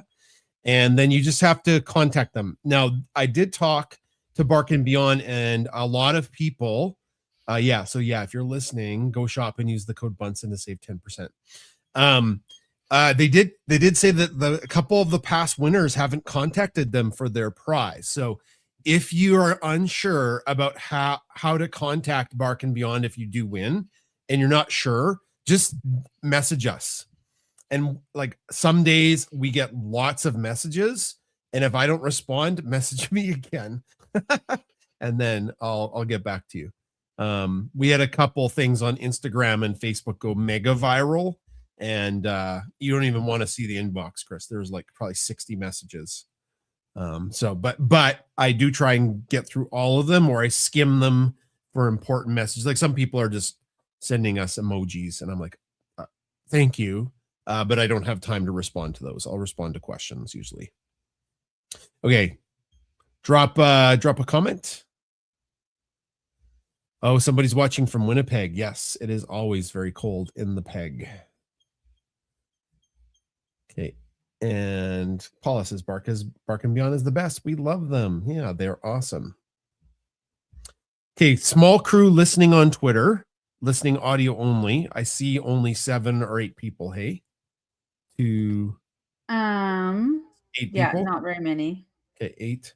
And then you just have to contact them. Now, I did talk to Bark and Beyond, and a lot of people, so if you're listening, go shop and use the code Bunsen to save 10%. They did say that a couple of the past winners haven't contacted them for their prize. So if you are unsure about how to contact Bark and Beyond if you do win and you're not sure, just message us. And like some days we get lots of messages, and if I don't respond, message me again. And then I'll get back to you. We had a couple things on Instagram and Facebook go mega viral, and you don't even want to see the inbox, Chris. There's like probably 60 messages. But I do try and get through all of them, or I skim them for important messages. Like some people are just sending us emojis, and I'm like, thank you. But I don't have time to respond to those. I'll respond to questions usually. Okay. Drop a comment. Oh, somebody's watching from Winnipeg. Yes, it is always very cold in the peg. Okay. And Paula says Bark and Beyond is the best. We love them. Yeah, they're awesome. Okay, small crew listening on Twitter, listening audio only. I see only 7 or 8 people. Hey, 2, 8 yeah, people. not very many. Okay, 8.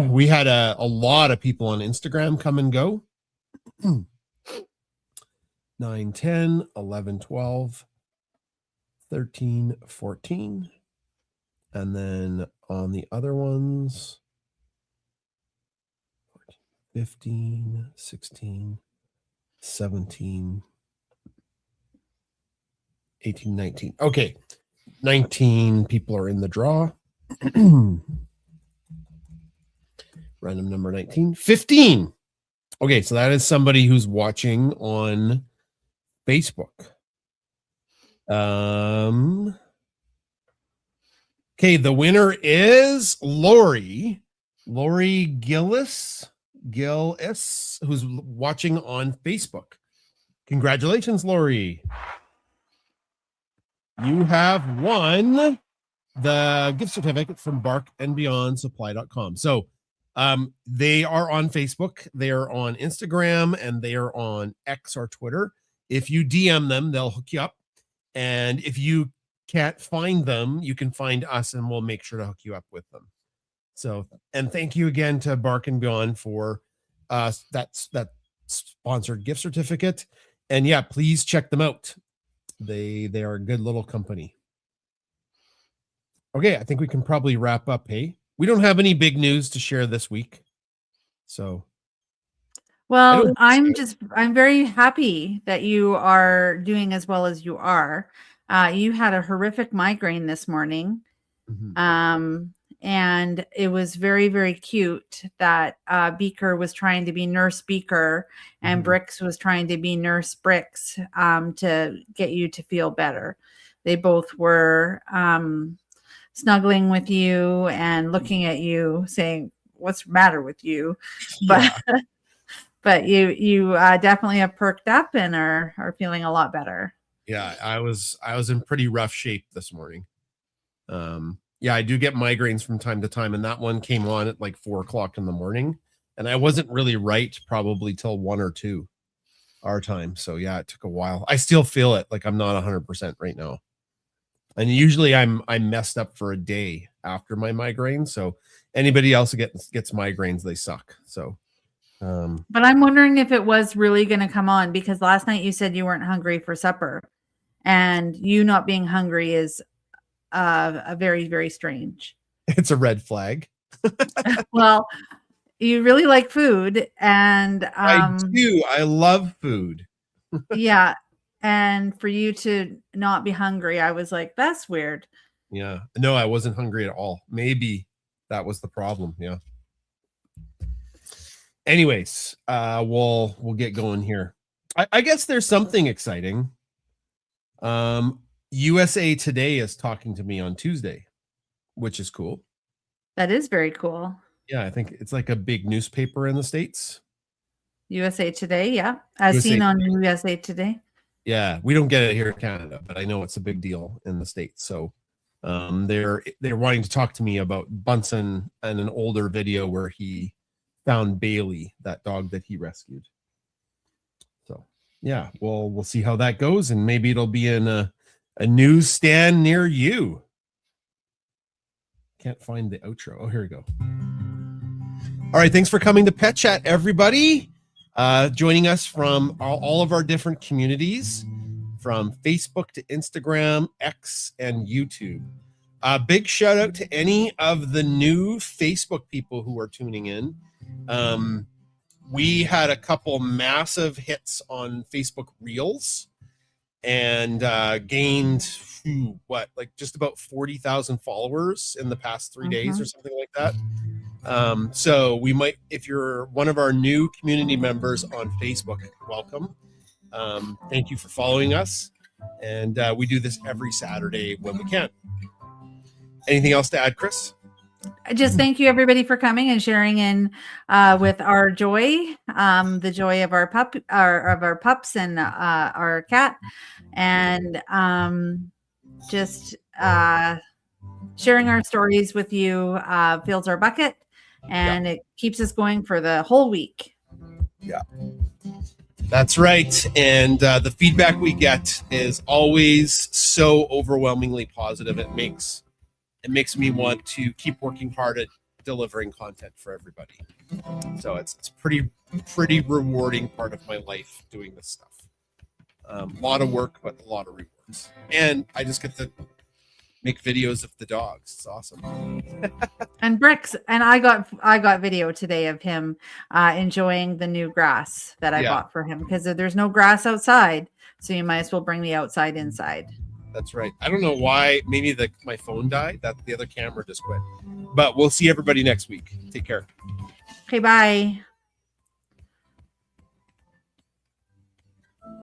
We had a lot of people on Instagram come and go. 9, 10, 11, 12, 13, 14. And then on the other ones, 15, 16, 17, 18, 19. Okay. 19 people are in the draw. Random number 19. 15. Okay, so that is somebody who's watching on Facebook. Okay, the winner is Lori Gillis, who's watching on Facebook. Congratulations, Lori. You have won the gift certificate from barkandbeyondsupply.com. So they are on Facebook, they are on Instagram, and they are on X or Twitter. If you DM them, they'll hook you up. And if you can't find them, you can find us and we'll make sure to hook you up with them. So, and thank you again to Bark and Beyond for that sponsored gift certificate. And yeah, please check them out. They are a good little company. Okay, I think we can probably wrap up. Hey, we don't have any big news to share this week. So, well, I'm very happy that you are doing as well as you are. You had a horrific migraine this morning. Mm-hmm. And it was very, very cute that Beaker was trying to be Nurse Beaker and mm-hmm. Bricks was trying to be Nurse Bricks to get you to feel better. They both were snuggling with you and looking at you saying, what's the matter with you? Yeah. But you definitely have perked up and are feeling a lot better. Yeah, I was in pretty rough shape this morning. Yeah, I do get migraines from time to time, and that one came on at like 4:00 in the morning, and I wasn't really right probably till 1 or 2 our time. So yeah, it took a while. I still feel it, like I'm not 100% right now. And usually I'm messed up for a day after my migraine. So Anybody else who gets migraines, they suck. So But I'm wondering if it was really going to come on, because last night you said you weren't hungry for supper, and you not being hungry is a very, very strange. it's a red flag. Well, you really like food, and I do. I love food. yeah, and for you to not be hungry, I was like, that's weird. Yeah. No, I wasn't hungry at all. Maybe that was the problem. Yeah. Anyways, we'll get going here. I guess there's something exciting. USA Today is talking to me on Tuesday, which is cool. That is very cool. Yeah, I think it's like a big newspaper in the States. USA Today, yeah, as USA seen on USA Today. Yeah, we don't get it here in Canada, but I know it's a big deal in the States. So they're wanting to talk to me about Bunsen and an older video where he found Bailey, that dog that he rescued. So yeah, we'll see how that goes, and maybe it'll be in a newsstand near you. Can't find the outro. Oh, here we go. All right, thanks for coming to Pet Chat, everybody. Joining us from all of our different communities, from Facebook to Instagram, X, and YouTube. Big shout out to any of the new Facebook people who are tuning in. We had a couple massive hits on Facebook Reels and gained just about 40,000 followers in the past 3 days or something like that. So we might, if you're one of our new community members on Facebook, welcome. Thank you for following us. And we do this every Saturday when we can. Anything else to add, Chris? Just thank you everybody for coming and sharing in with our joy, the joy of our pups and our cat, and just sharing our stories with you fills our bucket, and it keeps us going for the whole week. Yeah, that's right. And the feedback we get is always so overwhelmingly positive. It makes me want to keep working hard at delivering content for everybody. So it's pretty rewarding part of my life doing this stuff. A lot of work, but a lot of rewards. And I just get to make videos of the dogs. It's awesome. And Bricks, and I got video today of him enjoying the new grass that I bought for him, because there's no grass outside, so you might as well bring the outside inside. That's right. I don't know why. Maybe my phone died. That the other camera just quit. But we'll see everybody next week. Take care. Okay, bye.